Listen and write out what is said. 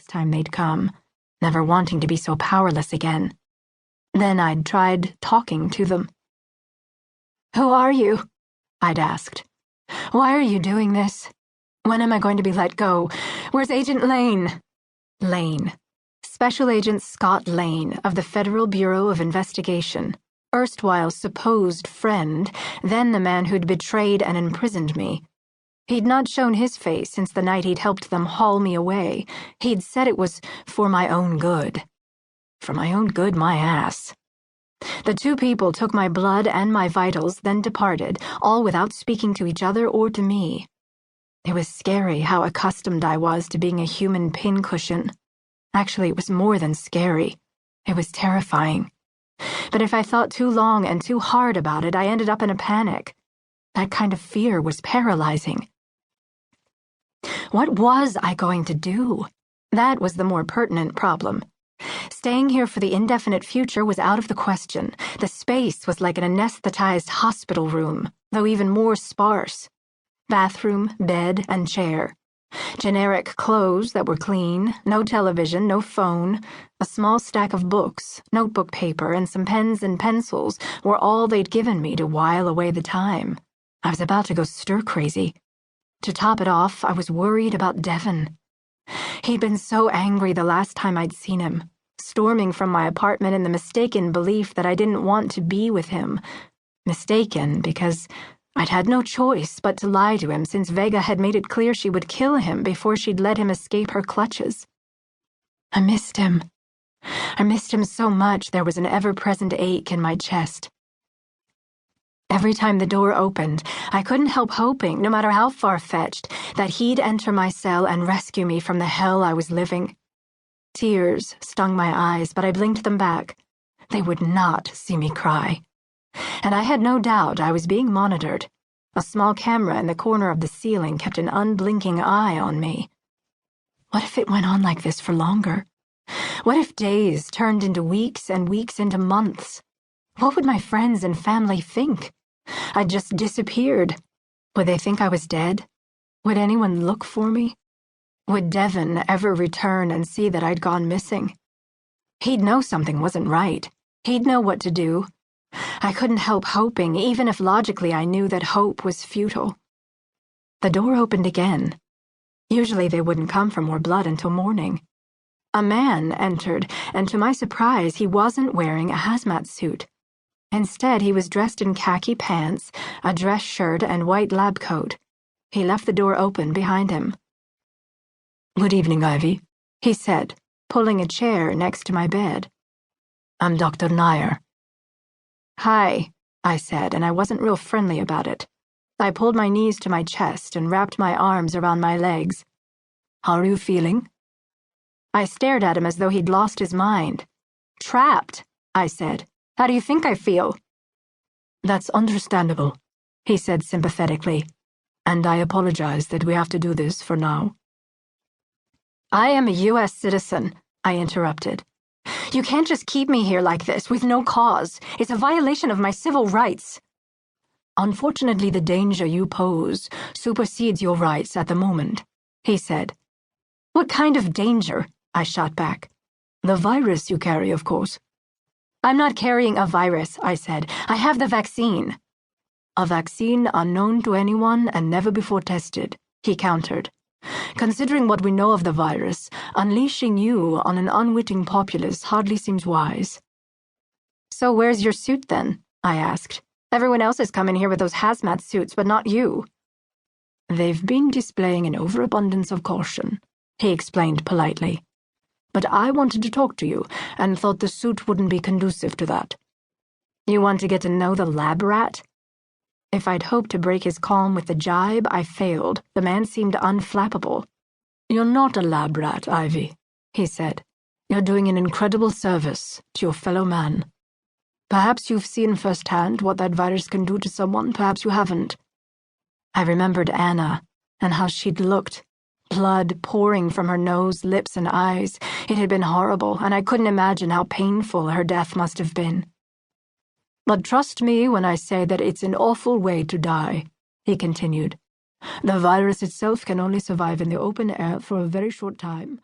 next time they'd come, never wanting to be so powerless again. Then I'd tried talking to them. "Who are you?" I'd asked. "Why are you doing this? When am I going to be let go? Where's Agent Lane?" Lane. Special Agent Scott Lane of the Federal Bureau of Investigation, erstwhile supposed friend, then the man who'd betrayed and imprisoned me. He'd not shown his face since the night he'd helped them haul me away. He'd said it was for my own good. For my own good, my ass. The two people took my blood and my vitals, then departed, all without speaking to each other or to me. It was scary how accustomed I was to being a human pincushion. Actually, it was more than scary. It was terrifying. But if I thought too long and too hard about it, I ended up in a panic. That kind of fear was paralyzing. What was I going to do? That was the more pertinent problem. Staying here for the indefinite future was out of the question. The space was like an anesthetized hospital room, though even more sparse. Bathroom, bed, and chair. Generic clothes that were clean, no television, no phone, a small stack of books, notebook paper, and some pens and pencils were all they'd given me to while away the time. I was about to go stir-crazy. To top it off, I was worried about Devon. He'd been so angry the last time I'd seen him, storming from my apartment in the mistaken belief that I didn't want to be with him. Mistaken because I'd had no choice but to lie to him since Vega had made it clear she would kill him before she'd let him escape her clutches. I missed him. I missed him so much there was an ever-present ache in my chest. Every time the door opened, I couldn't help hoping, no matter how far-fetched, that he'd enter my cell and rescue me from the hell I was living. Tears stung my eyes, but I blinked them back. They would not see me cry. And I had no doubt I was being monitored. A small camera in the corner of the ceiling kept an unblinking eye on me. What if it went on like this for longer? What if days turned into weeks and weeks into months? What would my friends and family think? I'd just disappeared. Would they think I was dead? Would anyone look for me? Would Devon ever return and see that I'd gone missing? He'd know something wasn't right. He'd know what to do. I couldn't help hoping, even if logically I knew that hope was futile. The door opened again. Usually they wouldn't come for more blood until morning. A man entered, and to my surprise, he wasn't wearing a hazmat suit. Instead, he was dressed in khaki pants, a dress shirt, and white lab coat. He left the door open behind him. "Good evening, Ivy," he said, pulling a chair next to my bed. "I'm Dr. Nair." "Hi," I said, and I wasn't real friendly about it. I pulled my knees to my chest and wrapped my arms around my legs. "How are you feeling?" I stared at him as though he'd lost his mind. "Trapped," I said. "How do you think I feel?" "That's understandable," he said sympathetically. "And I apologize that we have to do this for now." "I am a U.S. citizen," I interrupted. "You can't just keep me here like this, with no cause. It's a violation of my civil rights." "Unfortunately, the danger you pose supersedes your rights at the moment," he said. "What kind of danger?" I shot back. "The virus you carry, of course." "I'm not carrying a virus," I said. "I have the vaccine." "A vaccine unknown to anyone and never before tested," he countered. "Considering what we know of the virus, unleashing you on an unwitting populace hardly seems wise." "So where's your suit, then?" I asked. "Everyone else has come in here with those hazmat suits, but not you." "They've been displaying an overabundance of caution," he explained politely. "But I wanted to talk to you, and thought the suit wouldn't be conducive to that." "You want to get to know the lab rat?" If I'd hoped to break his calm with the jibe, I failed. The man seemed unflappable. "You're not a lab rat, Ivy," he said. "You're doing an incredible service to your fellow man. Perhaps you've seen firsthand what that virus can do to someone, perhaps you haven't." I remembered Anna, and how she'd looked. Blood pouring from her nose, lips, and eyes. It had been horrible, and I couldn't imagine how painful her death must have been. "But trust me when I say that it's an awful way to die," he continued. "The virus itself can only survive in the open air for a very short time,